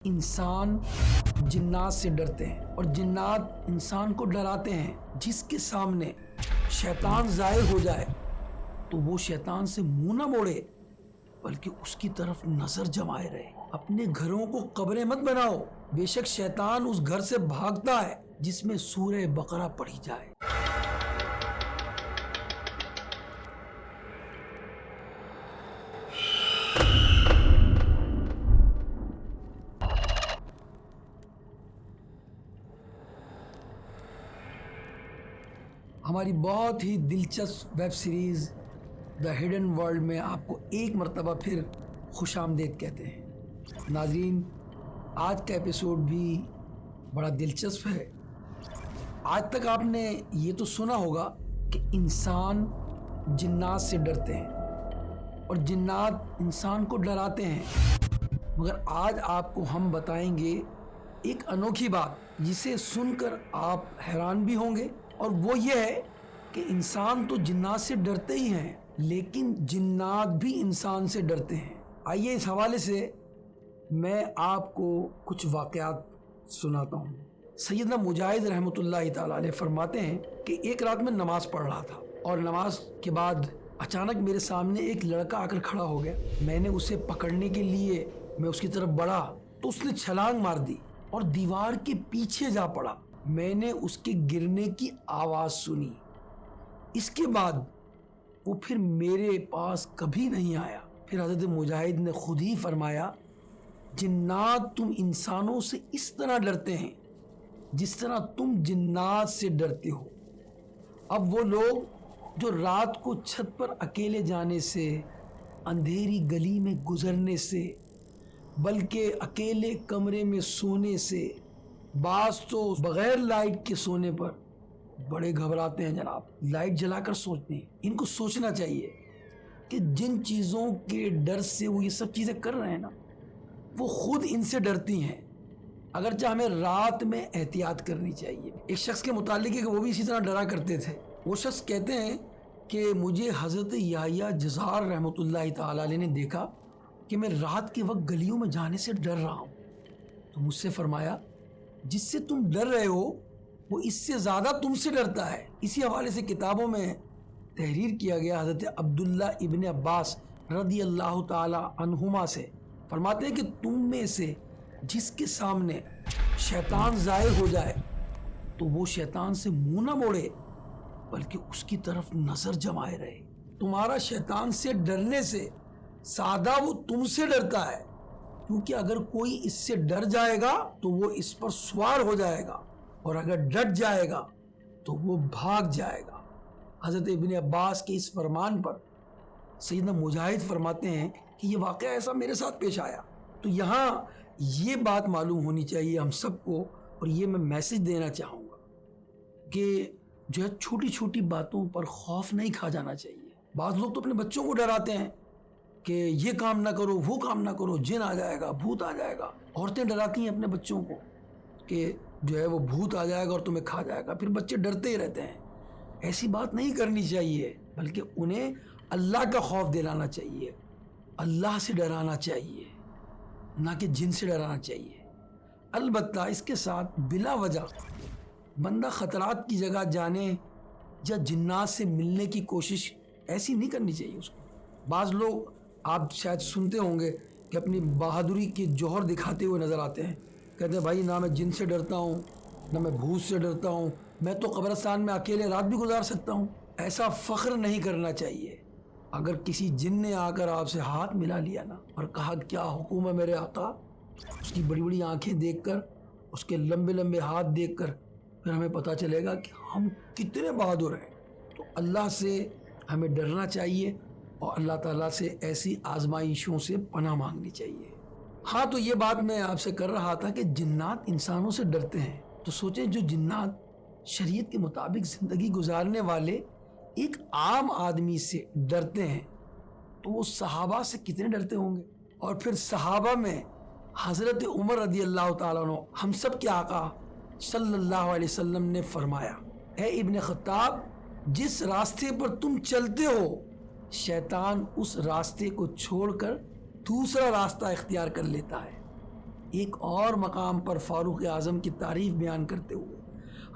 انسان جنات سے ڈرتے ہیں اور جنات انسان کو ڈراتے ہیں۔ جس کے سامنے شیطان ظاہر ہو جائے تو وہ شیطان سے منہ نہ موڑے بلکہ اس کی طرف نظر جمائے رہے۔ اپنے گھروں کو قبریں مت بناؤ، بے شک شیطان اس گھر سے بھاگتا ہے جس میں سورہ بقرہ پڑھی جائے۔ ہماری بہت ہی دلچسپ web series the hidden world میں آپ کو ایک مرتبہ پھر خوش آمدید کہتے ہیں۔ ناظرین، آج کا ایپیسوڈ بھی بڑا دلچسپ ہے۔ آج تک آپ نے یہ تو سنا ہوگا کہ انسان جنات سے ڈرتے ہیں اور جنات انسان کو ڈراتے ہیں، مگر آج آپ کو ہم بتائیں گے ایک انوکھی بات جسے سن کر آپ حیران بھی ہوں گے، اور وہ یہ ہے کہ انسان تو جنات سے ڈرتے ہی ہیں لیکن جنات بھی انسان سے ڈرتے ہیں۔ آئیے اس حوالے سے میں آپ کو کچھ واقعات سناتا ہوں۔ سیدنا مجاہد رحمۃ اللہ تعالی علیہ فرماتے ہیں کہ ایک رات میں نماز پڑھ رہا تھا اور نماز کے بعد اچانک میرے سامنے ایک لڑکا آ کر کھڑا ہو گیا۔ میں نے اسے پکڑنے کے لیے میں اس کی طرف بڑھا تو اس نے چھلانگ مار دی اور دیوار کے پیچھے جا پڑا۔ میں نے اس کے گرنے کی آواز سنی۔ اس کے بعد وہ پھر میرے پاس کبھی نہیں آیا۔ پھر حضرت مجاہد نے خود ہی فرمایا، جنات تم انسانوں سے اس طرح ڈرتے ہیں جس طرح تم جنات سے ڈرتے ہو۔ اب وہ لوگ جو رات کو چھت پر اکیلے جانے سے، اندھیری گلی میں گزرنے سے، بلکہ اکیلے کمرے میں سونے سے، بعض تو بغیر لائٹ کے سونے پر بڑے گھبراتے ہیں جناب، لائٹ جلا کر سوچتے ہیں۔ ان کو سوچنا چاہیے کہ جن چیزوں کے ڈر سے وہ یہ سب چیزیں کر رہے ہیں نا، وہ خود ان سے ڈرتی ہیں، اگرچہ ہمیں رات میں احتیاط کرنی چاہیے۔ ایک شخص کے متعلق ہے کہ وہ بھی اسی طرح ڈرا کرتے تھے۔ وہ شخص کہتے ہیں کہ مجھے حضرت یحییٰ جزار رحمۃ اللہ تعالی علیہ نے دیکھا کہ میں رات کے وقت گلیوں میں جانے سے ڈر رہا ہوں، تو مجھ سے فرمایا، جس سے تم ڈر رہے ہو وہ اس سے زیادہ تم سے ڈرتا ہے۔ اسی حوالے سے کتابوں میں تحریر کیا گیا حضرت عبداللہ ابن عباس رضی اللہ تعالی عنہما سے، فرماتے ہیں کہ تم میں سے جس کے سامنے شیطان ظاہر ہو جائے تو وہ شیطان سے منہ نہ موڑے بلکہ اس کی طرف نظر جمائے رہے۔ تمہارا شیطان سے ڈرنے سے زیادہ وہ تم سے ڈرتا ہے، کیونکہ اگر کوئی اس سے ڈر جائے گا تو وہ اس پر سوار ہو جائے گا، اور اگر ڈٹ جائے گا تو وہ بھاگ جائے گا۔ حضرت ابن عباس کے اس فرمان پر سیدنا مجاہد فرماتے ہیں کہ یہ واقعہ ایسا میرے ساتھ پیش آیا۔ تو یہاں یہ بات معلوم ہونی چاہیے ہم سب کو، اور یہ میں میسج دینا چاہوں گا کہ جو ہے چھوٹی چھوٹی باتوں پر خوف نہیں کھا جانا چاہیے۔ بعض لوگ تو اپنے بچوں کو ڈراتے ہیں کہ یہ کام نہ کرو، وہ کام نہ کرو، جن آ جائے گا، بھوت آ جائے گا۔ عورتیں ڈراتی ہیں اپنے بچوں کو کہ جو ہے وہ بھوت آ جائے گا اور تمہیں کھا جائے گا، پھر بچے ڈرتے ہی رہتے ہیں۔ ایسی بات نہیں کرنی چاہیے، بلکہ انہیں اللہ کا خوف دلانا چاہیے، اللہ سے ڈرانا چاہیے، نہ کہ جن سے ڈرانا چاہیے۔ البتہ اس کے ساتھ بلا وجہ بندہ خطرات کی جگہ جانے یا جنات سے ملنے کی کوشش ایسی نہیں کرنی چاہیے اس کو۔ بعض لوگ آپ شاید سنتے ہوں گے کہ اپنی بہادری کے جوہر دکھاتے ہوئے نظر آتے ہیں، کہتے ہیں بھائی نہ میں جن سے ڈرتا ہوں، نہ میں بھوت سے ڈرتا ہوں، میں تو قبرستان میں اکیلے رات بھی گزار سکتا ہوں۔ ایسا فخر نہیں کرنا چاہیے۔ اگر کسی جن نے آ کر آپ سے ہاتھ ملا لیا نا اور کہا کیا حکم ہے میرے آقا، اس کی بڑی بڑی آنکھیں دیکھ کر، اس کے لمبے لمبے ہاتھ دیکھ کر پھر ہمیں پتہ چلے گا کہ ہم کتنے بہادر ہیں۔ تو اللہ سے ہمیں ڈرنا چاہیے اور اللہ تعالیٰ سے ایسی آزمائشوں سے پناہ مانگنی چاہیے۔ ہاں، تو یہ بات میں آپ سے کر رہا تھا کہ جنات انسانوں سے ڈرتے ہیں، تو سوچیں جو جنات شریعت کے مطابق زندگی گزارنے والے ایک عام آدمی سے ڈرتے ہیں تو وہ صحابہ سے کتنے ڈرتے ہوں گے۔ اور پھر صحابہ میں حضرت عمر رضی اللہ تعالیٰ عنہ، ہم سب کے آقا صلی اللہ علیہ وسلم نے فرمایا، اے ابن خطاب، جس راستے پر تم چلتے ہو شیطان اس راستے کو چھوڑ کر دوسرا راستہ اختیار کر لیتا ہے۔ ایک اور مقام پر فاروق اعظم کی تعریف بیان کرتے ہوئے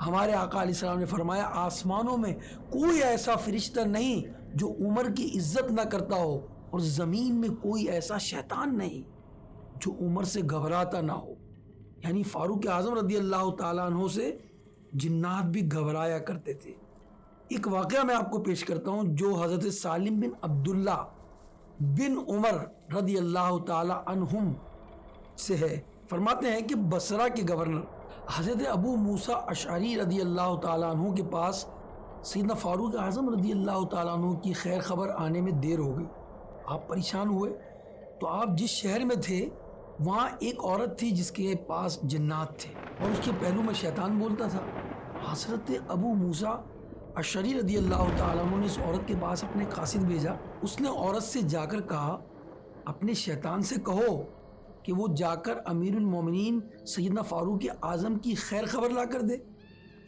ہمارے آقا علیہ السلام نے فرمایا آسمانوں میں کوئی ایسا فرشتہ نہیں جو عمر کی عزت نہ کرتا ہو، اور زمین میں کوئی ایسا شیطان نہیں جو عمر سے گھبراتا نہ ہو۔ یعنی فاروق اعظم رضی اللہ تعالیٰ عنہ سے جنات بھی گھبرایا کرتے تھے۔ ایک واقعہ میں آپ کو پیش کرتا ہوں جو حضرت سالم بن عبداللہ بن عمر رضی اللہ تعالیٰ عنہم سے ہے۔ فرماتے ہیں کہ بصرہ کے گورنر حضرت ابو موسیٰ اشعری رضی اللہ تعالیٰ عنہ کے پاس سیدنا فاروق اعظم رضی اللہ تعالیٰ عنہ کی خیر خبر آنے میں دیر ہو گئی۔ آپ پریشان ہوئے تو آپ جس شہر میں تھے وہاں ایک عورت تھی جس کے پاس جنات تھے اور اس کے پہلو میں شیطان بولتا تھا۔ حضرت ابو موسیٰ اشعری رضی اللہ تعالیٰ عنہ نے اس عورت کے پاس اپنے قاصد بھیجا۔ اس نے عورت سے جا کر کہا اپنے شیطان سے کہو کہ وہ جا کر امیر المومنین سیدنا فاروق اعظم کی خیر خبر لا کر دے،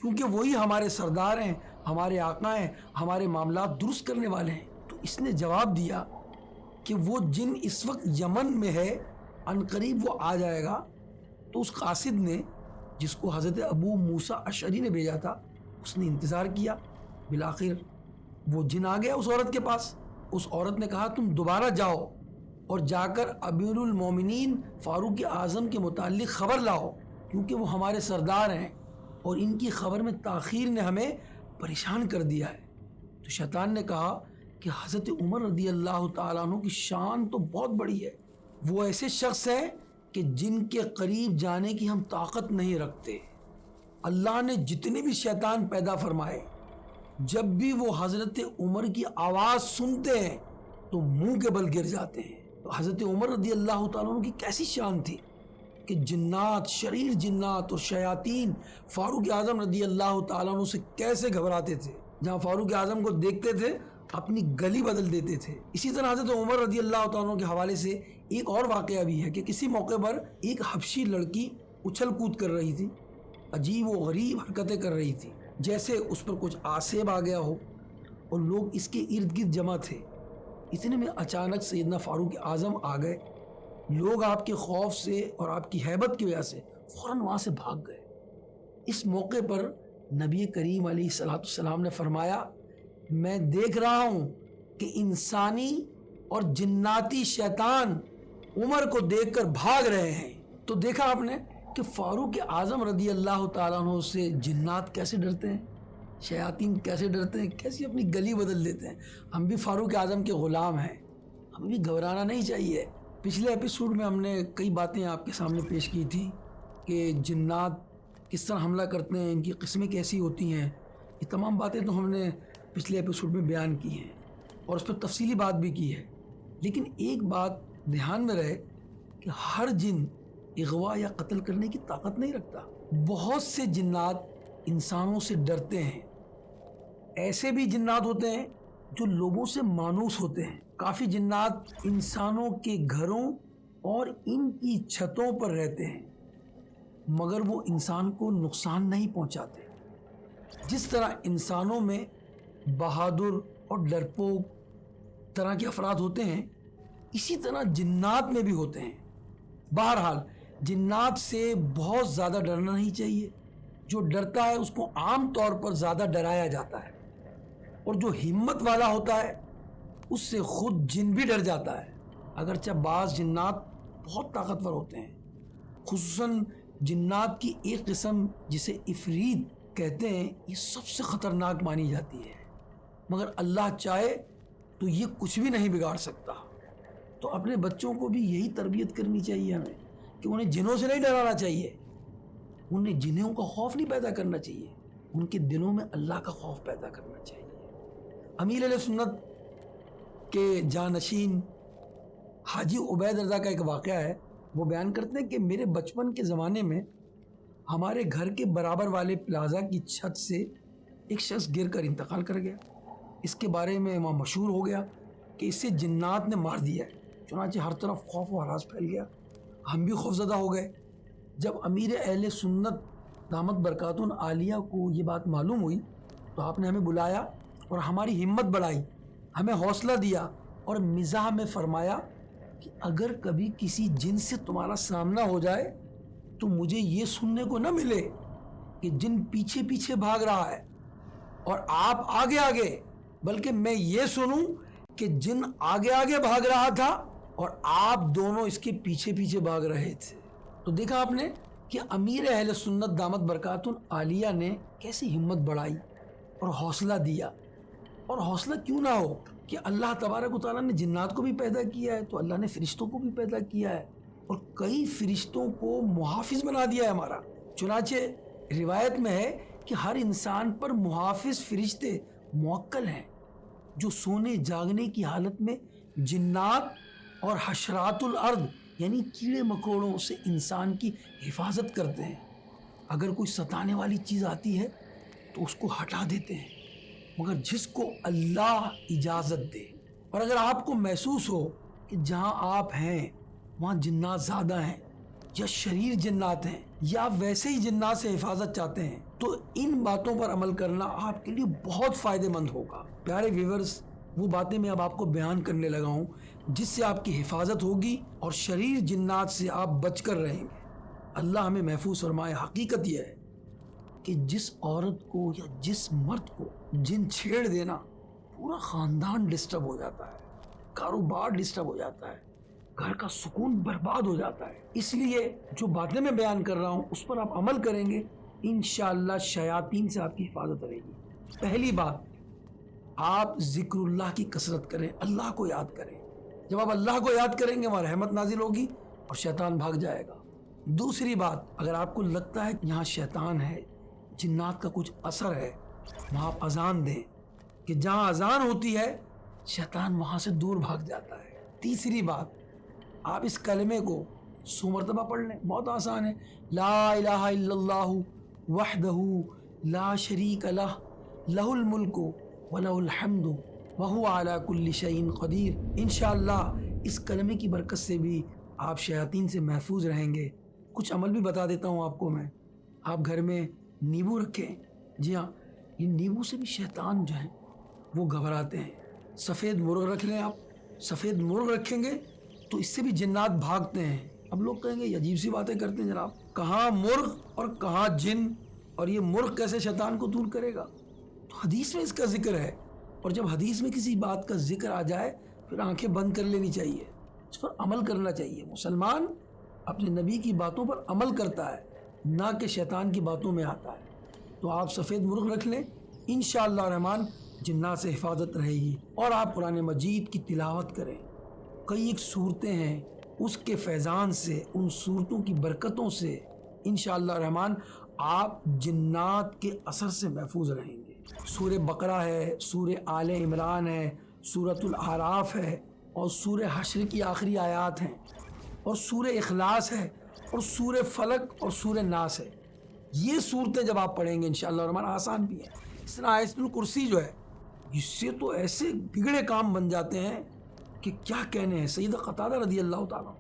کیونکہ وہی ہمارے سردار ہیں، ہمارے آقا ہیں، ہمارے معاملات درست کرنے والے ہیں۔ تو اس نے جواب دیا کہ وہ جن اس وقت یمن میں ہے عنقریب وہ آ جائے گا۔ تو اس قاصد نے جس کو حضرت ابو موسیٰ اشعری نے بھیجا تھا اس نے انتظار کیا، بالآخر وہ جن آ گیا اس عورت کے پاس۔ اس عورت نے کہا تم دوبارہ جاؤ اور جا کر امیر المومنین فاروق اعظم کے متعلق خبر لاؤ، کیونکہ وہ ہمارے سردار ہیں اور ان کی خبر میں تاخیر نے ہمیں پریشان کر دیا ہے۔ تو شیطان نے کہا کہ حضرت عمر رضی اللہ تعالیٰ عنہ کی شان تو بہت بڑی ہے، وہ ایسے شخص ہیں کہ جن کے قریب جانے کی ہم طاقت نہیں رکھتے۔ اللہ نے جتنے بھی شیطان پیدا فرمائے جب بھی وہ حضرت عمر کی آواز سنتے ہیں تو منہ کے بل گر جاتے ہیں۔ تو حضرت عمر رضی اللہ تعالیٰ عنہ کی کیسی شان تھی کہ جنات، شریر جنات اور شیاطین فاروق اعظم رضی اللہ تعالیٰ عنہ سے کیسے گھبراتے تھے، جہاں فاروق اعظم کو دیکھتے تھے اپنی گلی بدل دیتے تھے۔ اسی طرح حضرت عمر رضی اللہ تعالیٰ عنہ کے حوالے سے ایک اور واقعہ بھی ہے کہ کسی موقع پر ایک حبشی لڑکی اچھل کود کر رہی تھی، عجیب و غریب حرکتیں کر رہی تھی، جیسے اس پر کچھ آسیب آ گیا ہو، اور لوگ اس کے ارد گرد جمع تھے۔ اتنے میں اچانک سیدنا فاروق اعظم آ گئے۔ لوگ آپ کے خوف سے اور آپ کی ہیبت کی وجہ سے فوراً وہاں سے بھاگ گئے۔ اس موقع پر نبی کریم علیہ الصلوۃ والسلام نے فرمایا میں دیکھ رہا ہوں کہ انسانی اور جناتی شیطان عمر کو دیکھ کر بھاگ رہے ہیں۔ تو دیکھا آپ نے کہ فاروق اعظم رضی اللہ تعالیٰ عنہ سے جنات کیسے ڈرتے ہیں، شیاطین کیسے ڈرتے ہیں، کیسی اپنی گلی بدل دیتے ہیں۔ ہم بھی فاروق اعظم کے غلام ہیں، ہمیں بھی گھبرانا نہیں چاہیے۔ پچھلے ایپیسوڈ میں ہم نے کئی باتیں آپ کے سامنے پیش کی تھی کہ جنات کس طرح حملہ کرتے ہیں، ان کی قسمیں کیسی ہوتی ہیں، یہ تمام باتیں تو ہم نے پچھلے ایپیسوڈ میں بیان کی ہیں اور اس پر تفصیلی بات بھی کی ہے۔ لیکن ایک بات دھیان میں رہے کہ ہر جن اغوا یا قتل کرنے کی طاقت نہیں رکھتا۔ بہت سے جنات انسانوں سے ڈرتے ہیں، ایسے بھی جنات ہوتے ہیں جو لوگوں سے مانوس ہوتے ہیں۔ کافی جنات انسانوں کے گھروں اور ان کی چھتوں پر رہتے ہیں مگر وہ انسان کو نقصان نہیں پہنچاتے۔ جس طرح انسانوں میں بہادر اور ڈرپوک طرح کے افراد ہوتے ہیں، اسی طرح جنات میں بھی ہوتے ہیں۔ بہرحال جنات سے بہت زیادہ ڈرنا نہیں چاہیے۔ جو ڈرتا ہے اس کو عام طور پر زیادہ ڈرایا جاتا ہے، اور جو ہمت والا ہوتا ہے اس سے خود جن بھی ڈر جاتا ہے۔ اگرچہ بعض جنات بہت طاقتور ہوتے ہیں، خصوصاً جنات کی ایک قسم جسے عفریت کہتے ہیں، یہ سب سے خطرناک مانی جاتی ہے، مگر اللہ چاہے تو یہ کچھ بھی نہیں بگاڑ سکتا۔ تو اپنے بچوں کو بھی یہی تربیت کرنی چاہیے ہمیں کہ انہیں جنوں سے نہیں ڈرانا چاہیے، انہیں جنوں کا خوف نہیں پیدا کرنا چاہیے، ان کے دلوں میں اللہ کا خوف پیدا کرنا چاہیے۔ امیر علیہ سنت کے جانشین حاجی عبید رضا کا ایک واقعہ ہے۔ وہ بیان کرتے ہیں کہ میرے بچپن کے زمانے میں ہمارے گھر کے برابر والے پلازا کی چھت سے ایک شخص گر کر انتقال کر گیا۔ اس کے بارے میں وہاں مشہور ہو گیا کہ اسے جنات نے مار دیا ہے۔ چنانچہ ہر طرف خوف و ہراس پھیل گیا، ہم بھی خوفزدہ ہو گئے۔ جب امیر اہل سنت دامت برکاتہ عالیہ کو یہ بات معلوم ہوئی تو آپ نے ہمیں بلایا اور ہماری ہمت بڑھائی، ہمیں حوصلہ دیا اور مزاح میں فرمایا کہ اگر کبھی کسی جن سے تمہارا سامنا ہو جائے تو مجھے یہ سننے کو نہ ملے کہ جن پیچھے پیچھے بھاگ رہا ہے اور آپ آگے آگے، بلکہ میں یہ سنوں کہ جن آگے آگے بھاگ رہا تھا اور آپ دونوں اس کے پیچھے پیچھے بھاگ رہے تھے۔ تو دیکھا آپ نے کہ امیر اہل سنت دامت برکاتہ عالیہ نے کیسی ہمت بڑھائی اور حوصلہ دیا۔ اور حوصلہ کیوں نہ ہو کہ اللہ تبارک و تعالیٰ نے جنات کو بھی پیدا کیا ہے تو اللہ نے فرشتوں کو بھی پیدا کیا ہے اور کئی فرشتوں کو محافظ بنا دیا ہے ہمارا۔ چنانچہ روایت میں ہے کہ ہر انسان پر محافظ فرشتے موکل ہیں جو سونے جاگنے کی حالت میں جنات اور حشرات الارض یعنی کیڑے مکوڑوں سے انسان کی حفاظت کرتے ہیں۔ اگر کوئی ستانے والی چیز آتی ہے تو اس کو ہٹا دیتے ہیں، مگر جس کو اللہ اجازت دے۔ اور اگر آپ کو محسوس ہو کہ جہاں آپ ہیں وہاں جنات زیادہ ہیں یا شریر جنات ہیں یا ویسے ہی جنات سے حفاظت چاہتے ہیں تو ان باتوں پر عمل کرنا آپ کے لیے بہت فائدہ مند ہوگا۔ پیارے ویورز، وہ باتیں میں اب آپ کو بیان کرنے لگا ہوں جس سے آپ کی حفاظت ہوگی اور شریر جنات سے آپ بچ کر رہیں گے۔ اللہ ہمیں محفوظ فرمائے۔ حقیقت یہ ہے کہ جس عورت کو یا جس مرد کو جن چھیڑ دینا پورا خاندان ڈسٹرب ہو جاتا ہے، کاروبار ڈسٹرب ہو جاتا ہے، گھر کا سکون برباد ہو جاتا ہے۔ اس لیے جو باتیں میں بیان کر رہا ہوں اس پر آپ عمل کریں گے، انشاءاللہ شیاطین سے آپ کی حفاظت رہے گی۔ پہلی بات، آپ ذکر اللہ کی کثرت کریں، اللہ کو یاد کریں۔ جب آپ اللہ کو یاد کریں گے وہاں رحمت نازل ہوگی اور شیطان بھاگ جائے گا۔ دوسری بات، اگر آپ کو لگتا ہے کہ یہاں شیطان ہے، جنات کا کچھ اثر ہے، وہاں آپ اذان دیں کہ جہاں اذان ہوتی ہے شیطان وہاں سے دور بھاگ جاتا ہے۔ تیسری بات، آپ اس کلمے کو 100 مرتبہ پڑھ لیں، بہت آسان ہے۔ لا الہ الا اللہ وحدہ لا شریک لہ لہ الملک ولہ الحمد وہو علی کل شیء قدیر۔ انشاءاللہ اس کلمے کی برکت سے بھی آپ شیاطین سے محفوظ رہیں گے۔ کچھ عمل بھی بتا دیتا ہوں آپ کو میں۔ آپ گھر میں نیبو رکھیں، جی ہاں، یہ نیبو سے بھی شیطان جو ہیں وہ گھبراتے ہیں۔ سفید مرغ رکھ لیں، آپ سفید مرغ رکھیں گے تو اس سے بھی جنات بھاگتے ہیں۔ اب لوگ کہیں گے یہ عجیب سی باتیں کرتے ہیں جناب، کہاں مرغ اور کہاں جن، اور یہ مرغ کیسے شیطان کو دور کرے گا؟ تو حدیث میں اس کا ذکر ہے، اور جب حدیث میں کسی بات کا ذکر آ جائے پھر آنکھیں بند کر لینی چاہیے، اس پر عمل کرنا چاہیے۔ مسلمان اپنے نبی کی باتوں پر عمل کرتا ہے، نہ کہ شیطان کی باتوں میں آتا ہے۔ تو آپ سفید مرغ رکھ لیں، انشاءاللہ الرحمن جنات سے حفاظت رہے گی۔ اور آپ قرآن مجید کی تلاوت کریں، کئی ایک صورتیں ہیں، اس کے فیضان سے، ان صورتوں کی برکتوں سے انشاءاللہ الرحمن آپ جنات کے اثر سے محفوظ رہیں گے۔ سورہ بقرہ ہے، سورہ آل عمران ہے، سورۃ الاعراف ہے، اور سورہ حشر کی آخری آیات ہیں، اور سورہ اخلاص ہے، اور سورہ فلق اور سورہ ناس ہے۔ یہ صورتیں جب آپ پڑھیں گے انشاءاللہ الرحمن، آسان بھی ہیں۔ اس طرح آیت الکرسی جو ہے، اس سے تو ایسے بگڑے کام بن جاتے ہیں کہ کیا کہنے ہیں۔ سیدہ قتادہ رضی اللہ تعالیٰ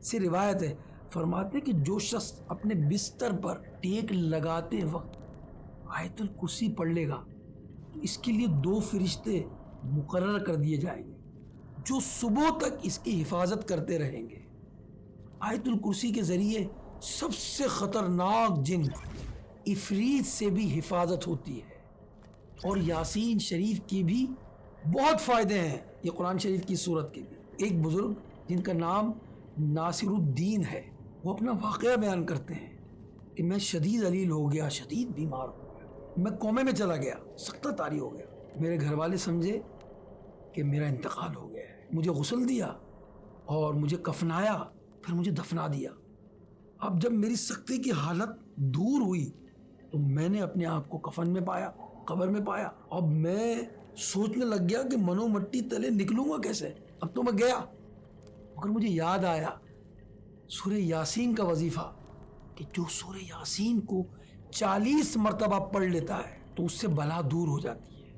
سے روایت ہے، فرماتے ہیں کہ جو شخص اپنے بستر پر ٹیک لگاتے وقت آیت الکرسی پڑھ لے گا تو اس کے لیے 2 فرشتے مقرر کر دیے جائیں گے جو صبح تک اس کی حفاظت کرتے رہیں گے۔ آیت الکرسی کے ذریعے سب سے خطرناک جن عفریت سے بھی حفاظت ہوتی ہے، اور یاسین شریف کے بھی بہت فائدے ہیں، یہ قرآن شریف کی صورت کے بھی۔ ایک بزرگ جن کا نام ناصر الدین ہے، وہ اپنا واقعہ بیان کرتے ہیں کہ میں شدید علیل ہو گیا، شدید بیمار ہو گیا، میں کومے میں چلا گیا، سختہ طاری ہو گیا۔ میرے گھر والے سمجھے کہ میرا انتقال ہو گیا ہے، مجھے غسل دیا اور مجھے کفنایا، پھر مجھے دفنا دیا۔ اب جب میری سختی کی حالت دور ہوئی تو میں نے اپنے آپ کو کفن میں پایا، قبر میں پایا۔ اب میں سوچنے لگ گیا کہ منو مٹی تلے نکلوں گا کیسے، اب تو میں گیا۔ مگر مجھے یاد آیا سورہ یاسین کا وظیفہ، کہ جو سورہ یاسین کو 40 مرتبہ پڑھ لیتا ہے تو اس سے بلا دور ہو جاتی ہے۔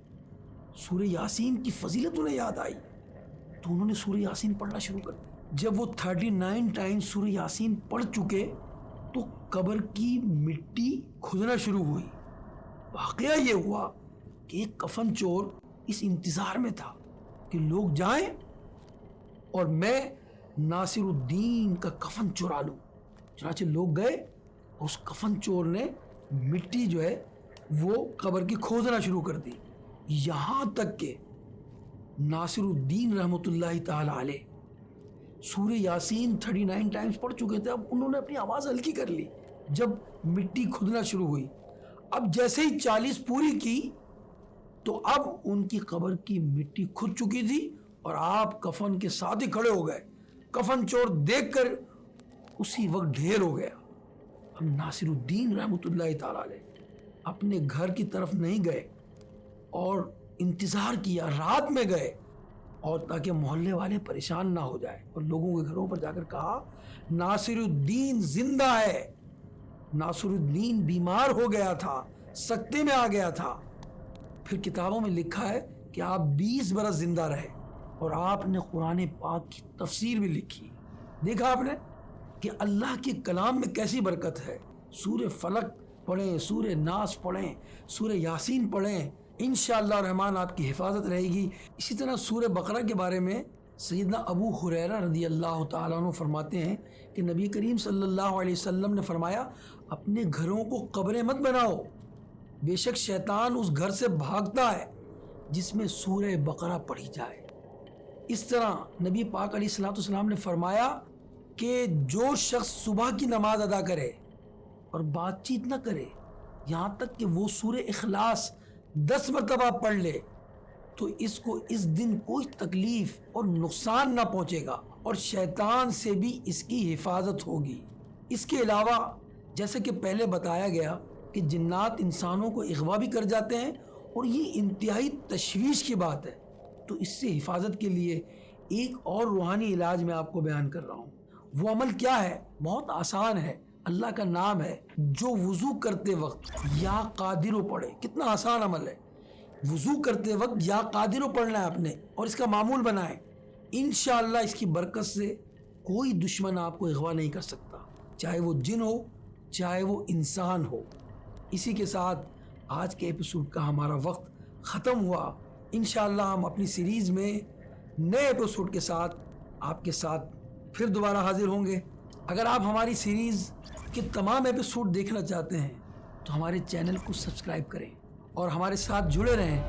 سورہ یاسین کی فضیلت انہیں یاد آئی تو انہوں نے سورہ یاسین پڑھنا شروع کر دیا۔ جب وہ 39 ٹائم سورہ یاسین پڑھ چکے تو قبر کی مٹی کھدنا شروع ہوئی۔ واقعہ یہ ہوا کہ ایک کفن چور اس انتظار میں تھا کہ لوگ جائیں اور میں ناصر الدین کا کفن چرا لوں۔ چنانچہ لوگ گئے، اس کفن چور نے مٹی جو ہے وہ قبر کی کھودنا شروع کر دی، یہاں تک کہ ناصر الدین رحمۃ اللہ تعالی علیہ سورہ یاسین 39 ٹائمز پڑھ چکے تھے۔ اب انہوں نے اپنی آواز ہلکی کر لی جب مٹی کھدنا شروع ہوئی۔ اب جیسے ہی 40 پوری کی تو اب ان کی قبر کی مٹی کھد چکی تھی اور آپ کفن کے ساتھ ہی کھڑے ہو گئے۔ کفن چور دیکھ کر اسی وقت ڈھیر ہو گیا۔ ہم ناصر الدین رحمۃ اللہ تعالی علیہ اپنے گھر کی طرف نہیں گئے اور انتظار کیا، رات میں گئے اور تاکہ محلے والے پریشان نہ ہو جائے، اور لوگوں کے گھروں پر جا کر کہا ناصر الدین زندہ ہے، ناصر الدین بیمار ہو گیا تھا، سکتے میں آ گیا تھا۔ پھر کتابوں میں لکھا ہے کہ آپ 20 برس زندہ رہے اور آپ نے قرآن پاک کی تفسیر بھی لکھی۔ دیکھا آپ نے کہ اللہ کے کلام میں کیسی برکت ہے۔ سورہ فلق پڑھیں، سورہ ناس پڑھیں، سورہ یاسین پڑھیں، انشاءاللہ الرحمن آپ کی حفاظت رہے گی۔ اسی طرح سورہ بقرہ کے بارے میں سیدنا ابو ہریرہ رضی اللہ تعالیٰ عنہ فرماتے ہیں کہ نبی کریم صلی اللہ علیہ وسلم نے فرمایا اپنے گھروں کو قبریں مت بناؤ، بے شک شیطان اس گھر سے بھاگتا ہے جس میں سورہ بقرہ پڑھی جائے۔ اس طرح نبی پاک علیہ الصلوۃ والسلام نے فرمایا کہ جو شخص صبح کی نماز ادا کرے اور بات چیت نہ کرے یہاں تک کہ وہ سورہ اخلاص 10 مرتبہ پڑھ لے تو اس کو اس دن کوئی تکلیف اور نقصان نہ پہنچے گا اور شیطان سے بھی اس کی حفاظت ہوگی۔ اس کے علاوہ جیسے کہ پہلے بتایا گیا کہ جنات انسانوں کو اغوا بھی کر جاتے ہیں اور یہ انتہائی تشویش کی بات ہے، تو اس سے حفاظت کے لیے ایک اور روحانی علاج میں آپ کو بیان کر رہا ہوں۔ وہ عمل کیا ہے؟ بہت آسان ہے، اللہ کا نام ہے۔ جو وضو کرتے وقت یا قادر پڑھے، کتنا آسان عمل ہے۔ وضو کرتے وقت یا قادر پڑھنا ہے آپ نے اور اس کا معمول بنائیں، انشاءاللہ اس کی برکت سے کوئی دشمن آپ کو اغوا نہیں کر سکتا، چاہے وہ جن ہو چاہے وہ انسان ہو۔ اسی کے ساتھ آج کے ایپیسوڈ کا ہمارا وقت ختم ہوا۔ انشاءاللہ ہم اپنی سیریز میں نئے ایپیسوڈ کے ساتھ آپ کے ساتھ پھر دوبارہ حاضر ہوں گے۔ اگر آپ ہماری سیریز کے تمام ایپیسوڈ دیکھنا چاہتے ہیں تو ہمارے چینل کو سبسکرائب کریں اور ہمارے ساتھ جڑے رہیں۔